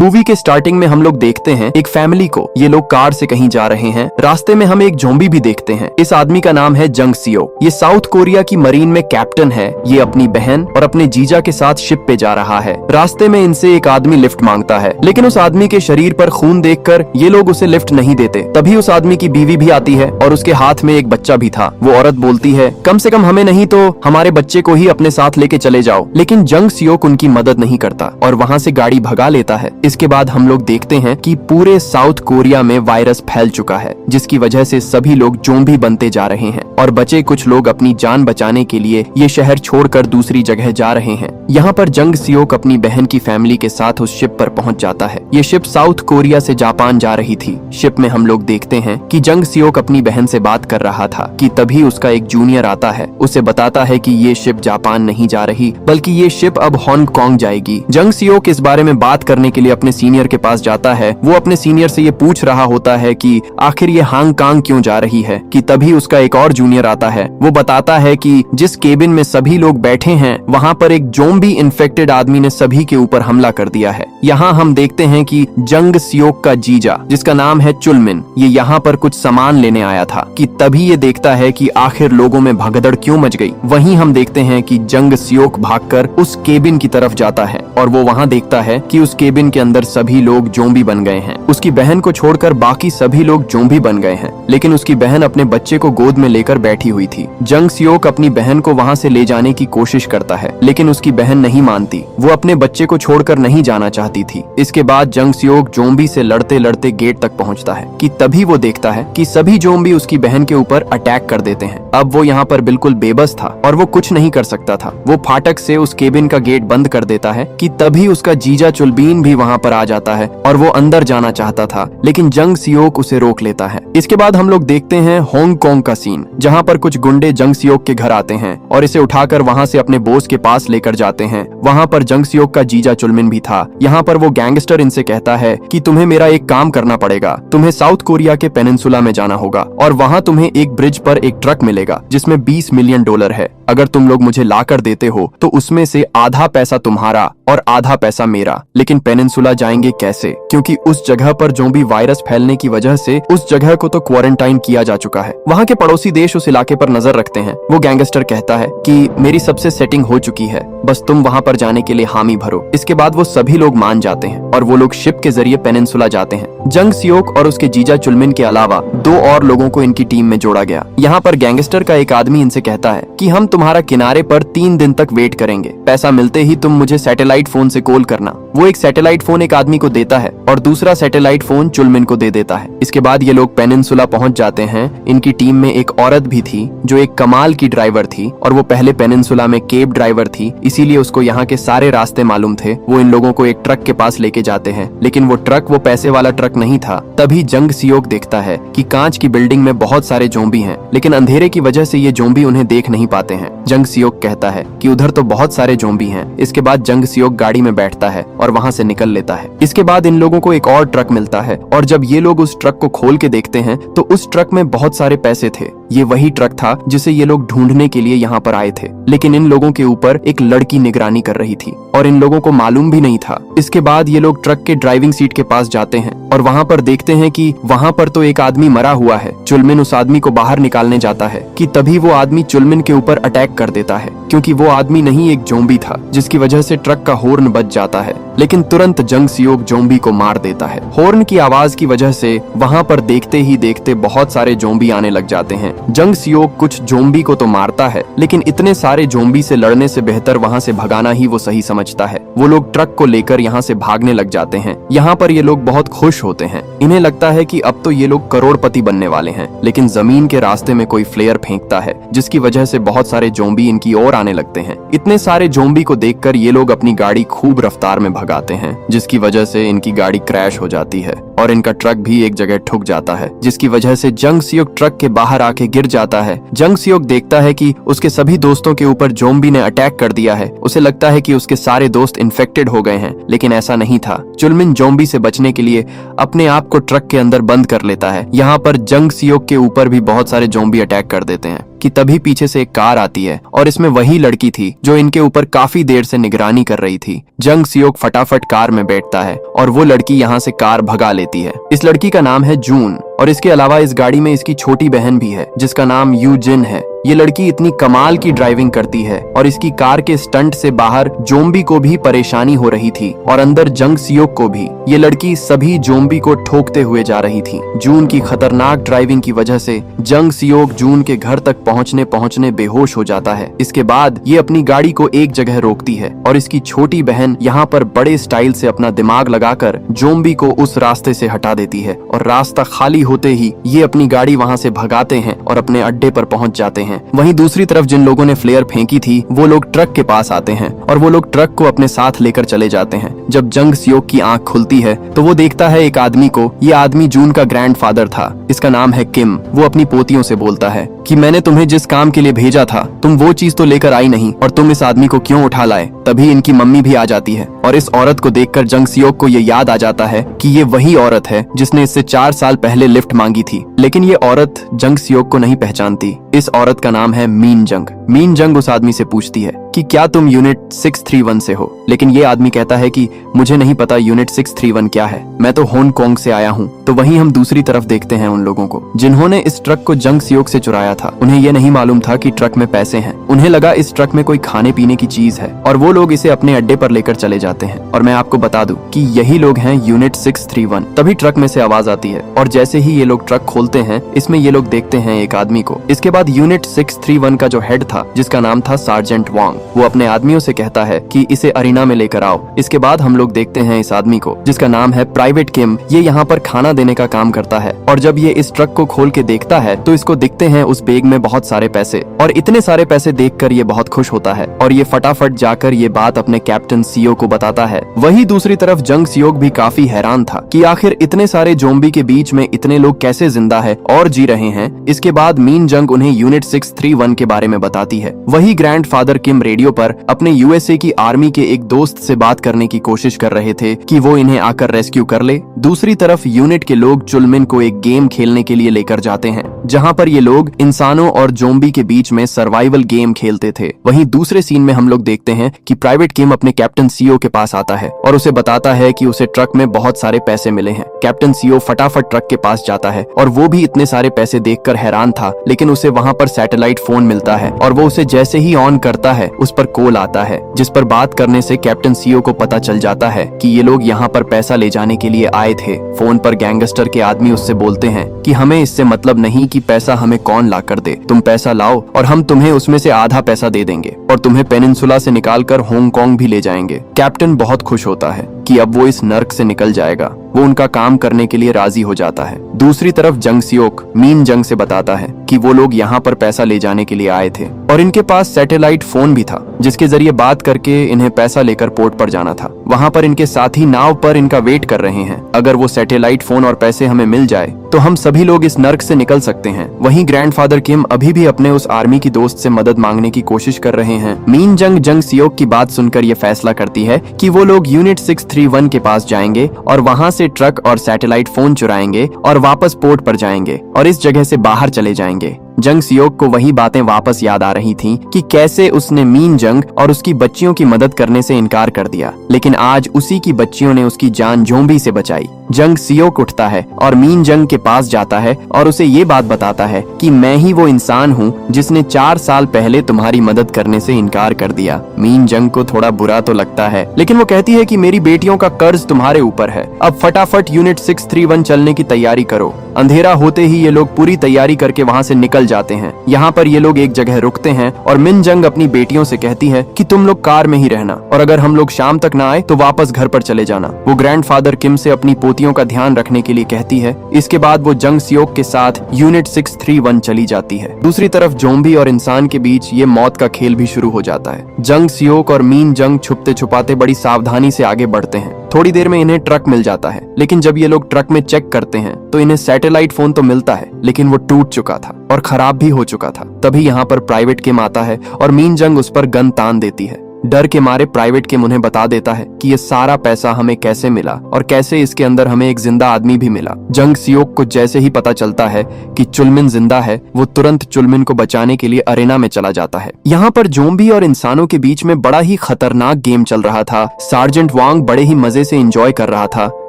Movie के starting में हम लोग देखते हैं एक फैमिली को। ये लोग कार से कहीं जा रहे हैं। रास्ते में हम एक ज़ॉम्बी भी देखते हैं। इस आदमी का नाम है जंग सियो। ये साउथ कोरिया की मरीन में कैप्टन है। ये अपनी बहन और अपने जीजा के साथ शिप पे जा रहा है। रास्ते में इनसे एक आदमी लिफ्ट मांगता है, लेकिन उस आदमी के शरीर पर खून देखकर ये लोग उसे लिफ्ट नहीं देते। तभी उस आदमी की बीवी भी आती है और उसके हाथ में एक बच्चा भी था। वो औरत बोलती है, कम से कम हमें नहीं तो हमारे बच्चे को ही अपने साथ लेके चले जाओ। लेकिन जंग सियोक उनकी मदद नहीं करता और वहाँ से गाड़ी भगा लेता है। इसके बाद हम लोग देखते हैं कि पूरे साउथ कोरिया में वायरस फैल चुका है, जिसकी वजह से सभी लोग ज़ॉम्बी बनते जा रहे हैं और बचे कुछ लोग अपनी जान बचाने के लिए ये शहर छोड़कर दूसरी जगह जा रहे हैं। यहाँ पर जंग सियोक अपनी बहन की फैमिली के साथ उस शिप पर पहुंच जाता है। ये शिप साउथ कोरिया से जापान जा रही थी। शिप में हम लोग देखते हैं कि जंग सियोक अपनी बहन से बात कर रहा था कि तभी उसका एक जूनियर आता है। उसे बताता है कि ये शिप जापान नहीं जा रही, बल्कि ये शिप अब हांगकांग जाएगी। जंग सियोक इस बारे में बात करने के लिए अपने सीनियर के पास जाता है। वो अपने सीनियर से ये पूछ रहा होता है कि आखिर ये हांगकांग क्यों जा रही है, कि तभी उसका एक और जूनियर आता है। वो बताता है कि जिस केबिन में सभी लोग बैठे हैं वहाँ पर एक ज़ॉम्बी इन्फेक्टेड आदमी ने सभी के ऊपर हमला कर दिया है। यहाँ हम देखते हैं कि जंग सियोक का जीजा, जिसका नाम है चुलमिन, ये यहाँ पर कुछ सामान लेने आया था, कि तभी ये देखता है कि आखिर लोगों में भगदड़ क्यों मच गई। वहीं हम देखते हैं कि जंग सियोक भागकर उस केबिन की तरफ जाता है और वो वहाँ देखता है कि उस केबिन के अंदर सभी लोग ज़ॉम्बी बन गए हैं। उसकी बहन को छोड़कर बाकी सभी लोग ज़ॉम्बी बन गए हैं, लेकिन उसकी बहन अपने बच्चे को गोद में लेकर बैठी हुई थी। जंग सियोक अपनी बहन को वहाँ से ले जाने की कोशिश करता है, लेकिन उसकी बहन नहीं मानती। वो अपने बच्चे को छोड़कर नहीं जाना चाहती थी। इसके बाद जंग सियोक ज़ॉम्बी से लड़ते लड़ते गेट तक पहुँचता है कि तभी वो देखता है कि सभी ज़ॉम्बी उसकी बहन के ऊपर अटैक कर देते हैं। अब वो यहाँ पर बिल्कुल बेबस था और वो कुछ नहीं कर सकता था। वो फाटक से उस केबिन का गेट बंद कर देता है कि तभी उसका जीजा चुलबीन भी वहाँ पर आ जाता है और वो अंदर जाना चाहता था, लेकिन जंग सियोक उसे रोक लेता है। इसके बाद हम लोग देखते हैं हांगकांग का सीन, जहाँ पर कुछ गुंडे जंग सियोक के घर आते हैं और इसे उठाकर वहाँ से अपने बॉस के पास लेकर जाते हैं। वहाँ पर जंग सियोक का जीजा चुलमिन भी था। यहाँ पर वो गैंगस्टर इनसे कहता है कि तुम्हें मेरा एक काम करना पड़ेगा। तुम्हें साउथ कोरिया के पेनिनसुला में जाना होगा और वहाँ तुम्हें एक ब्रिज पर एक ट्रक मिलेगा जिसमें $20 मिलियन है। अगर तुम लोग मुझे ला कर देते हो तो उसमें से आधा पैसा तुम्हारा और आधा पैसा मेरा। लेकिन पेनिनसुला जाएंगे कैसे, क्योंकि उस जगह पर ज़ॉम्बी वायरस फैलने की वजह से उस जगह को तो क्वारंटाइन किया जा चुका है। वहाँ के पड़ोसी देश उस इलाके पर नजर रखते हैं। वो गैंगस्टर कहता है कि मेरी सबसे सेटिंग हो चुकी है, बस तुम वहाँ पर जाने के लिए हामी भरो। इसके बाद वो सभी लोग मान जाते हैं और वो लोग शिप के जरिए पेनिनसुला जाते हैं। जंग सियोक और उसके जीजा चुलमिन के अलावा 2 और लोगों को इनकी टीम में जोड़ा गया। यहाँ पर गैंगस्टर का एक आदमी इनसे कहता है कि हम तुम्हारा किनारे पर 3 दिन तक वेट करेंगे। पैसा मिलते ही तुम मुझे सैटेलाइट फोन से कॉल करना। वो एक सैटेलाइट फोन एक आदमी को देता है और दूसरा सैटेलाइट फोन चुलमिन को दे देता है। इसके बाद ये लोग पेनिनसुला पहुंच जाते हैं। इनकी टीम में एक औरत भी थी जो एक कमाल की ड्राइवर थी और वो पहले पेनिनसुला में केब ड्राइवर थी, इसीलिए उसको यहाँ के सारे रास्ते मालूम थे। वो इन लोगों को एक ट्रक के पास लेके जाते हैं, लेकिन वो ट्रक वो पैसे वाला ट्रक नहीं था। तभी जंग सियोक देखता है कि कांच की बिल्डिंग में बहुत सारे ज़ॉम्बी हैं, लेकिन अंधेरे की वजह से ये ज़ॉम्बी उन्हें देख नहीं पाते हैं। जंग सियोक कहता है कि उधर तो बहुत सारे ज़ॉम्बी हैं। इसके बाद जंग सियोक गाड़ी में बैठता है और वहाँ से निकल लेता है। इसके बाद इन लोगों को एक और ट्रक मिलता है और जब ये लोग उस ट्रक को खोल के देखते हैं तो उस ट्रक में बहुत सारे पैसे थे। ये वही ट्रक था जिसे ये लोग ढूंढने के लिए यहाँ पर आए थे, लेकिन इन लोगों के ऊपर एक लड़की निगरानी कर रही थी और इन लोगों को मालूम भी नहीं था। इसके बाद ये लोग ट्रक के ड्राइविंग सीट के पास जाते हैं और वहाँ पर देखते हैं कि वहाँ पर तो एक आदमी मरा हुआ है। चुलमिन उस आदमी को बाहर निकालने जाता है कि तभी वो आदमी चुलमिन के ऊपर अटैक कर देता है, क्योंकि वो आदमी नहीं एक ज़ॉम्बी था, जिसकी वजह से ट्रक का हॉर्न बज जाता है। लेकिन तुरंत जंग सियोक ज़ॉम्बी को मार देता है। हॉर्न की आवाज की वजह से वहाँ पर देखते ही देखते बहुत सारे ज़ॉम्बी आने लग जाते हैं। जंग सियोक कुछ ज़ॉम्बी को तो मारता है, लेकिन इतने सारे ज़ॉम्बी से लड़ने से बेहतर वहाँ से भगाना ही वो सही समझता है। वो लोग ट्रक को लेकर यहाँ से भागने लग जाते हैं। यहाँ पर ये लोग बहुत खुश होते हैं। इन्हें लगता है कि अब तो ये लोग करोड़पति बनने वाले हैं, लेकिन जमीन के रास्ते में कोई फ्लेयर फेंकता है, जिसकी वजह से बहुत सारे ज़ॉम्बी इनकी ओर आने लगते हैं। इतने सारे ज़ॉम्बी को देखकर ये लोग अपनी गाड़ी खूब रफ्तार में भगाते हैं, जिसकी वजह से इनकी गाड़ी क्रैश हो जाती है और इनका ट्रक भी एक जगह ठुक जाता है, जिसकी वजह से जंग सियोक ट्रक के बाहर आके गिर जाता है। जंग सियोक देखता है कि उसके सभी दोस्तों के ऊपर ज़ॉम्बी ने अटैक कर दिया है। उसे लगता है कि उसके सारे दोस्त इन्फेक्टेड हो गए हैं, लेकिन ऐसा नहीं था। चुलमिन ज़ॉम्बी से बचने के लिए अपने आप को ट्रक के अंदर बंद कर लेता है। यहाँ पर जंग सियोक के ऊपर भी बहुत सारे ज़ॉम्बी अटैक कर देते हैं। कि तभी पीछे से एक कार आती है और इसमें वही लड़की थी जो इनके ऊपर काफी देर से निगरानी कर रही थी। जंग सियोक फटाफट कार में बैठता है और वो लड़की यहाँ से कार भगा लेती है। इस लड़की का नाम है जून और इसके अलावा इस गाड़ी में इसकी छोटी बहन भी है जिसका नाम यूजिन है। ये लड़की इतनी कमाल की ड्राइविंग करती है और इसकी कार के स्टंट से बाहर जोम्बी को भी परेशानी हो रही थी और अंदर जंग सियोक को भी। ये लड़की सभी जोम्बी को ठोकते हुए जा रही थी। जून की खतरनाक ड्राइविंग की वजह से जंग सियोक जून के घर तक पहुंचने बेहोश हो जाता है। इसके बाद ये अपनी गाड़ी को एक जगह रोकती है और इसकी छोटी बहन यहाँ पर बड़े स्टाइल से अपना दिमाग लगाकर जोम्बी को उस रास्ते से हटा देती है और रास्ता खाली होते ही ये अपनी गाड़ी वहाँ से भगाते हैं और अपने अड्डे पर पहुंच जाते हैं। वहीं दूसरी तरफ जिन लोगों ने फ्लेयर फेंकी थी वो लोग ट्रक के पास आते हैं और वो लोग ट्रक को अपने साथ लेकर चले जाते हैं। जब जंग सियोक की आंख खुलती है तो वो देखता है एक आदमी को। ये आदमी जून का ग्रैंडफादर था। इसका नाम है किम। वो अपनी पोतियों से बोलता है कि मैंने तुम्हें जिस काम के लिए भेजा था तुम वो चीज तो लेकर आई नहीं और तुम इस आदमी को क्यों उठा लाए। तभी इनकी मम्मी भी आ जाती है और इस औरत को देखकर जंग सियोक को ये याद आ जाता है कि ये वही औरत है जिसने इससे 4 साल पहले लिफ्ट मांगी थी। लेकिन ये औरत जंग सियोक को नहीं पहचानती। इस औरत का नाम है मीन जंग। मीन जंग उस आदमी से पूछती है कि क्या तुम यूनिट 631 से हो। लेकिन ये आदमी कहता है कि मुझे नहीं पता यूनिट 631 क्या है, मैं तो हांगकांग से आया हूँ। तो वहीं हम दूसरी तरफ देखते हैं उन लोगों को जिन्होंने इस ट्रक को जंग सियोक से चुराया था। उन्हें ये नहीं मालूम था कि ट्रक में पैसे हैं। उन्हें लगा इस ट्रक में कोई खाने पीने की चीज है और वो लोग इसे अपने अड्डे पर लेकर चले जाते हैं। और मैं आपको बता दूं कि यही लोग हैं यूनिट 631। तभी ट्रक में से आवाज आती है और जैसे ही ये लोग ट्रक खोलते हैं इसमें ये लोग देखते हैं एक आदमी को। इसके बाद यूनिट 631 का जो हेड था जिसका नाम था सार्जेंट वांग, वो अपने आदमियों से कहता है कि इसे अरीना में लेकर आओ। इसके बाद हम लोग देखते हैं इस आदमी को जिसका नाम है प्राइवेट किम। ये यहाँ पर खाना देने का काम करता है और जब ये इस ट्रक को खोल के देखता है तो इसको दिखते हैं उस बैग में बहुत सारे पैसे और इतने सारे पैसे देखकर ये बहुत खुश होता है और ये फटाफट जाकर ये बात अपने कैप्टन सियो को बताता है। वही दूसरी तरफ जंग सियोक भी काफी हैरान था कि आखिर इतने सारे जोम्बी के बीच में इतने लोग कैसे जिंदा है और जी रहे हैं। इसके बाद मीन जंग उन्हें यूनिट 631 के बारे में बताती है। वही ग्रैंडफादर किम रेडियो पर अपने यूएसए की आर्मी के एक दोस्त से बात करने की कोशिश कर रहे थे कि वो इन्हें आकर रेस्क्यू कर ले। दूसरी तरफ यूनिट के लोग चुलमिन को एक गेम खेलने के लिए लेकर जाते हैं जहां पर ये लोग इंसानों और जोम्बी के बीच में सर्वाइवल गेम खेलते थे। वहीं दूसरे सीन में हम लोग देखते हैं कि प्राइवेट किम अपने कैप्टन सीओ के पास आता है और उसे बताता है कि उसे ट्रक में बहुत सारे पैसे मिले हैं। कैप्टन सीओ फटाफट ट्रक के पास जाता है और वो भी इतने सारे पैसे देखकर हैरान था, लेकिन उसे वहां पर सैटेलाइट फोन मिलता है और वो उसे जैसे ही ऑन करता है उस पर कॉल आता है जिस पर बात करने से कैप्टन सीओ को पता चल जाता है कि ये लोग यहाँ पर पैसा ले जाने के लिए आए थे। फोन पर गैंगस्टर के आदमी उससे बोलते हैं कि हमें इससे मतलब नहीं कि पैसा हमें कौन ला कर दे, तुम पैसा लाओ और हम तुम्हें उसमें से आधा पैसा दे देंगे और तुम्हें पेनिनसुला से निकालकर हांगकांग भी ले जाएंगे। कैप्टन बहुत खुश होता है कि अब वो इस नर्क से निकल जाएगा। वो उनका काम करने के लिए राजी हो जाता है। दूसरी तरफ जंग सियोक मीन जंग से बताता है कि वो लोग यहाँ पर पैसा ले जाने के लिए आए थे और इनके पास सैटेलाइट फोन भी था जिसके जरिए बात करके इन्हें पैसा लेकर पोर्ट पर जाना था। वहाँ पर इनके साथी नाव पर इनका वेट कर रहे हैं। अगर वो सैटेलाइट फोन और पैसे हमें मिल जाए तो हम सभी लोग इस नर्क से निकल सकते हैं। वहीं ग्रैंडफादर किम अभी भी अपने उस आर्मी की दोस्त से मदद मांगने की कोशिश कर रहे हैं। मीन जंग जंग सियोक की बात सुनकर ये फैसला करती है कि वो लोग यूनिट 631 के पास जाएंगे और वहाँ से ट्रक और सैटेलाइट फोन चुराएंगे और वापस पोर्ट पर जाएंगे और इस जगह से बाहर चले जाएंगे। जंग सियोक को वही बातें वापस याद आ रही थीं कि कैसे उसने मीन जंग और उसकी बच्चियों की मदद करने से इनकार कर दिया, लेकिन आज उसी की बच्चियों ने उसकी जान जोम्बी से बचाई। जंग सियोक उठता है और मीन जंग के पास जाता है और उसे ये बात बताता है कि मैं ही वो इंसान हूँ जिसने 4 साल पहले तुम्हारी मदद करने से इनकार कर दिया। मीन जंग को थोड़ा बुरा तो लगता है, लेकिन वो कहती है कि मेरी बेटियों का कर्ज तुम्हारे ऊपर है। अब फटाफट यूनिट 631 चलने की तैयारी करो। अंधेरा होते ही ये लोग पूरी तैयारी करके वहाँ से निकल जाते हैं। यहाँ पर ये लोग एक जगह रुकते हैं और मिन जंग अपनी बेटियों से कहती है कि तुम लोग कार में ही रहना और अगर हम लोग शाम तक ना आए तो वापस घर पर चले जाना। वो ग्रैंडफादर किम से अपनी पोतियों का ध्यान रखने के लिए कहती है। इसके बाद वो जंग सियोक के साथ यूनिट 631 चली जाती है। दूसरी तरफ जोम्बी और इंसान के बीच ये मौत का खेल भी शुरू हो जाता है। जंग सियोक और मीन जंग छुपते छुपाते बड़ी सावधानी से आगे बढ़ते हैं। थोड़ी देर में इन्हें ट्रक मिल जाता है, लेकिन जब ये लोग ट्रक में चेक करते हैं तो इन्हें सैटेलाइट फोन तो मिलता है लेकिन वो टूट चुका था और खराब भी हो चुका था। तभी यहाँ पर प्राइवेट किम आता है और मीन जंग उस पर गन तान देती है। डर के मारे प्राइवेट किम उन्हें बता देता है कि ये सारा पैसा हमें कैसे मिला और कैसे इसके अंदर हमें एक जिंदा आदमी भी मिला। जंग सियोक को जैसे ही पता चलता है कि चुलमिन जिंदा है, वो तुरंत चुलमिन को बचाने के लिए अरेना में चला जाता है। यहाँ पर जोम्बी और इंसानों के बीच में बड़ा ही खतरनाक गेम चल रहा था। सार्जेंट वांग बड़े ही मजे से एंजॉय कर रहा था।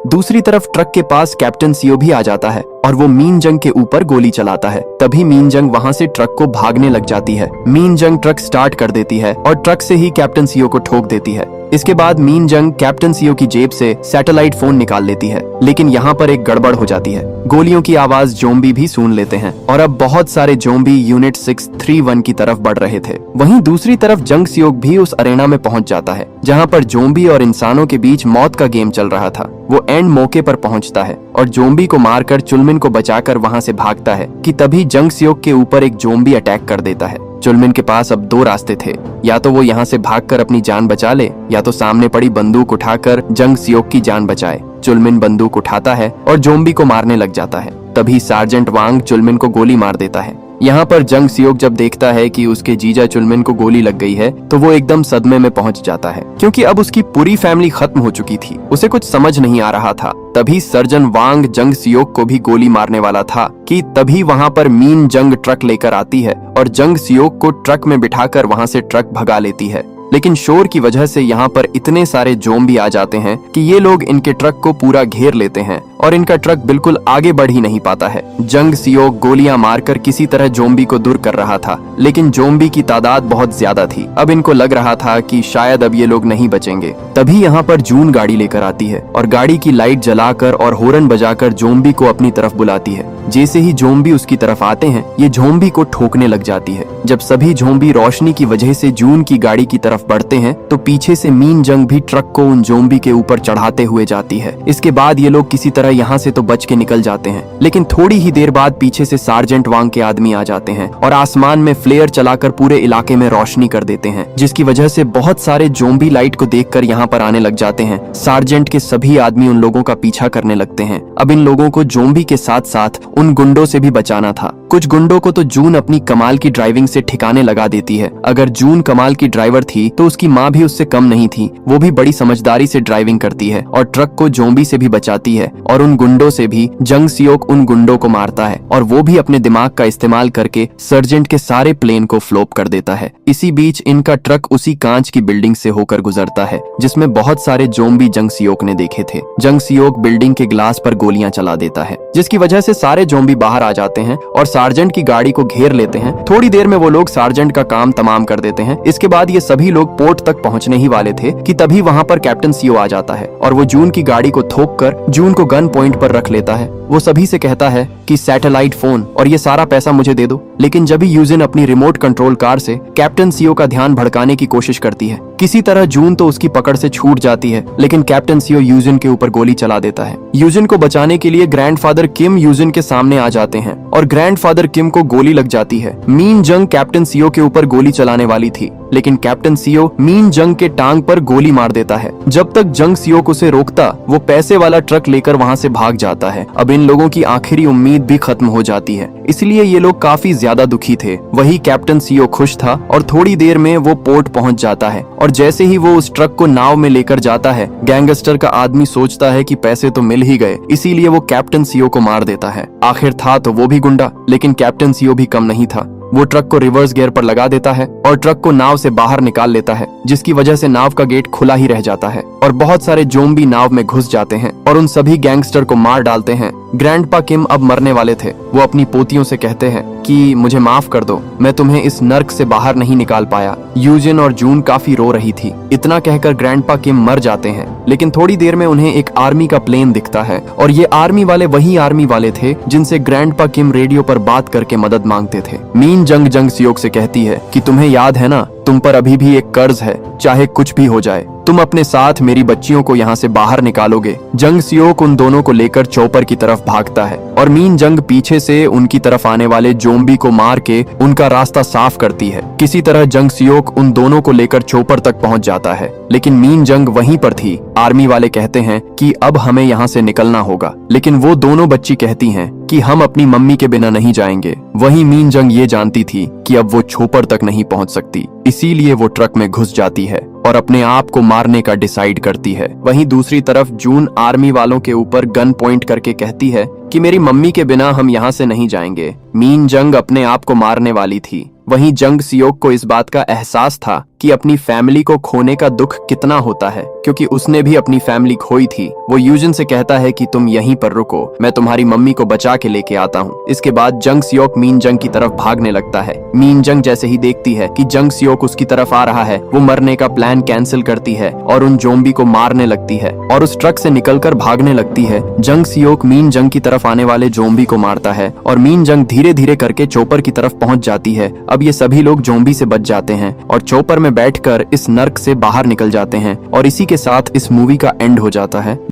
दूसरी तरफ ट्रक के पास कैप्टन सियो भी आ जाता है और वो मीन जंग के ऊपर गोली चलाता है। तभी मीन जंग वहाँ से ट्रक को भागने लग जाती है। मीन जंग ट्रक स्टार्ट कर देती है और ट्रक से ही कैप्टन सियो को ठोक देती है। इसके बाद मीन जंग कैप्टन सियो की जेब से सैटेलाइट फोन निकाल लेती है, लेकिन यहाँ पर एक गड़बड़ हो जाती है। गोलियों की आवाज जोम्बी भी सुन लेते हैं और अब बहुत सारे जोम्बी यूनिट 631 की तरफ बढ़ रहे थे। वहीं दूसरी तरफ जंग सियोक भी उस अरेना में पहुंच जाता है जहां पर जोम्बी और इंसानों के बीच मौत का गेम चल रहा था। वो एंड मौके पर पहुंचता है और जोम्बी को मारकर चुलमिन को बचाकर वहां से भागता है कि तभी जंग सियोक के ऊपर एक जोम्बी अटैक कर देता है। चुलमिन के पास अब दो रास्ते थे, या तो वो यहाँ से भागकर अपनी जान बचा ले या तो सामने पड़ी बंदूक उठाकर जंग सियोक की जान बचाए। चुलमिन बंदूक उठाता है और जोम्बी को मारने लग जाता है। तभी सार्जेंट वांग चुलमिन को गोली मार देता है। यहाँ पर जंग सियोक जब देखता है कि उसके जीजा चुलमिन को गोली लग गई है तो वो एकदम सदमे में पहुंच जाता है, क्योंकि अब उसकी पूरी फैमिली खत्म हो चुकी थी। उसे कुछ समझ नहीं आ रहा था। तभी सर्जन वांग जंग सियोक को भी गोली मारने वाला था कि तभी वहाँ पर मीन जंग ट्रक लेकर आती है और जंग सियोक को ट्रक में बिठाकर वहाँ से ट्रक भगा लेती है। लेकिन शोर की वजह से यहाँ पर इतने सारे जोम्बी आ जाते हैं कि ये लोग इनके ट्रक को पूरा घेर लेते हैं और इनका ट्रक बिल्कुल आगे बढ़ ही नहीं पाता है। जंग सियोक गोलियां मारकर किसी तरह जोम्बी को दूर कर रहा था, लेकिन जोम्बी की तादाद बहुत ज्यादा थी। अब इनको लग रहा था कि शायद अब ये लोग नहीं बचेंगे। तभी यहाँ पर जून गाड़ी लेकर आती है और गाड़ी की लाइट जलाकर और हॉर्न बजाकर जोम्बी को अपनी तरफ बुलाती है। जैसे ही जोम्बी उसकी तरफ आते हैं, ये जोम्बी को ठोकने लग जाती है। जब सभी जोम्बी रोशनी की वजह से जून की गाड़ी की तरफ बढ़ते हैं तो पीछे से मीन जंग भी ट्रक को उन जोम्बी के ऊपर चढ़ाते हुए जाती है। इसके बाद ये लोग किसी तरह यहाँ से तो बच के निकल जाते हैं, लेकिन थोड़ी ही देर बाद पीछे से सार्जेंट वांग के आदमी आ जाते हैं और आसमान में फ्लेयर चलाकर पूरे इलाके में रोशनी कर देते हैं, जिसकी वजह से बहुत सारे जोम्बी लाइट को देखकर यहाँ पर आने लग जाते हैं। सार्जेंट के सभी आदमी उन लोगों का पीछा करने लगते हैं। अब इन लोगों को जोम्बी के साथ साथ उन गुंडों से भी बचाना था। कुछ गुंडों को तो जून अपनी कमाल की ड्राइविंग से ठिकाने लगा देती है। अगर जून कमाल की ड्राइवर थी तो उसकी माँ भी उससे कम नहीं थी। वो भी बड़ी समझदारी से ड्राइविंग करती है और ट्रक को जोम्बी से भी बचाती है और उन गुंडों से भी। जंग सियोक उन गुंडों को मारता है और वो भी अपने दिमाग का इस्तेमाल करके सर्जेंट के सारे प्लेन को फ्लॉप कर देता है। इसी बीच इनका ट्रक उसी कांच की बिल्डिंग से होकर गुजरता है जिसमें बहुत सारे जोम्बी जंग सियोक ने देखे थे। जंग सियोक बिल्डिंग के ग्लास पर गोलियां चला देता है, जिसकी वजह से सारे जोम्बी बाहर आ जाते हैं और सार्जेंट की गाड़ी को घेर लेते हैं। थोड़ी देर में वो लोग सार्जेंट का काम तमाम कर देते हैं। इसके बाद ये सभी लोग पोर्ट तक पहुंचने ही वाले थे कि तभी वहां पर कैप्टन सियो आ जाता है और वो जून की गाड़ी को थोपकर जून को गन पॉइंट पर रख लेता है। वो सभी से कहता है कि सैटेलाइट फोन और ये सारा पैसा मुझे दे दो। लेकिन जब ही यूजिन अपनी रिमोट कंट्रोल कार से कैप्टन सियो का ध्यान भड़काने की कोशिश करती है, किसी तरह जून तो उसकी पकड़ से छूट जाती है, लेकिन कैप्टन सियो यूजिन के ऊपर गोली चला देता है। यूजिन को बचाने के लिए ग्रैंडफादर किम यूजिन के सामने आ जाते हैं और ग्रैंडफादर किम को गोली लग जाती है। मीन जंग कैप्टन सियो के ऊपर गोली चलाने वाली थी, लेकिन कैप्टन सियो मीन जंग के टांग पर गोली मार देता है। जब तक जंग सियो उसे रोकता, वो पैसे वाला ट्रक लेकर वहाँ से भाग जाता है। अब इन लोगों की आखिरी उम्मीद भी खत्म हो जाती है, इसलिए ये लोग काफी ज्यादा दुखी थे। वही कैप्टन सियो खुश था और थोड़ी देर में वो पोर्ट पहुंच जाता है और जैसे ही वो उस ट्रक को नाव में लेकर जाता है, गैंगस्टर का आदमी सोचता है कि पैसे तो मिल ही गए, इसीलिए वो कैप्टन सियो को मार देता है। आखिर था तो वो भी गुंडा, लेकिन कैप्टन सियो भी कम नहीं था। वो ट्रक को रिवर्स गियर पर लगा देता है और ट्रक को नाव से बाहर निकाल लेता है, जिसकी वजह से नाव का गेट खुला ही रह जाता है और बहुत सारे जोम्बी नाव में घुस जाते हैं और उन सभी गैंगस्टर को मार डालते हैं। ग्रैंडपा किम अब मरने वाले थे। वो अपनी पोतियों से कहते हैं कि मुझे माफ कर दो, मैं तुम्हें इस नर्क से बाहर नहीं निकाल पाया। यूजिन और जून काफी रो रही थी। इतना कहकर ग्रैंडपा किम मर जाते हैं, लेकिन थोड़ी देर में उन्हें एक आर्मी का प्लेन दिखता है और ये आर्मी वाले वही आर्मी वाले थे जिनसे ग्रैंडपा किम रेडियो पर बात करके मदद मांगते थे। मीन जंग सियोक से कहती है कि तुम्हें याद है ना, तुम पर अभी भी एक कर्ज है, चाहे कुछ भी हो जाए, तुम अपने साथ मेरी बच्चियों को यहाँ से बाहर निकालोगे। जंग सियोक उन दोनों को लेकर चौपर की तरफ भागता है और मीन जंग पीछे से उनकी तरफ आने वाले जोम्बी को मार के उनका रास्ता साफ करती है। किसी तरह जंग सियोक उन दोनों को लेकर चौपर तक पहुंच जाता है, लेकिन मीन जंग वहीं पर थी। आर्मी वाले कहते हैं कि अब हमें यहाँ से निकलना होगा, लेकिन वो दोनों बच्ची कहती हैं कि हम अपनी मम्मी के बिना नहीं जाएंगे। वहीं मीन जंग ये जानती थी कि अब वो छोपर तक नहीं पहुंच सकती, इसीलिए वो ट्रक में घुस जाती है और अपने आप को मारने का डिसाइड करती है। वहीं दूसरी तरफ जून आर्मी वालों के ऊपर गन पॉइंट करके कहती है कि मेरी मम्मी के बिना हम यहाँ से नहीं जाएंगे। मीन जंग अपने आप को मारने वाली थी। वहीं जंग सियोक को इस बात का एहसास था कि अपनी फैमिली को खोने का दुख कितना होता है, क्योंकि उसने भी अपनी फैमिली खोई थी। वो यूजिन से कहता है कि तुम यहीं पर रुको, मैं तुम्हारी मम्मी को बचा के लेके आता हूँ। इसके बाद जंग सियोक मीन जंग की तरफ भागने लगता है। मीन जंग जैसे ही देखती है कि जंग सियोक उसकी तरफ आ रहा है, वो मरने का प्लान कैंसिल करती है और उन जोम्बी को मारने लगती है और उस ट्रक से निकलकर भागने लगती है। जंग सियोक मीन जंग की तरफ आने वाले जोम्बी को मारता है और मीन जंग धीरे धीरे करके चोपर की तरफ पहुंच जाती है। अब ये सभी लोग जोम्बी से बच जाते हैं और चोपर में बैठकर इस नर्क से बाहर निकल जाते हैं और इसी के साथ इस मूवी का एंड हो जाता है।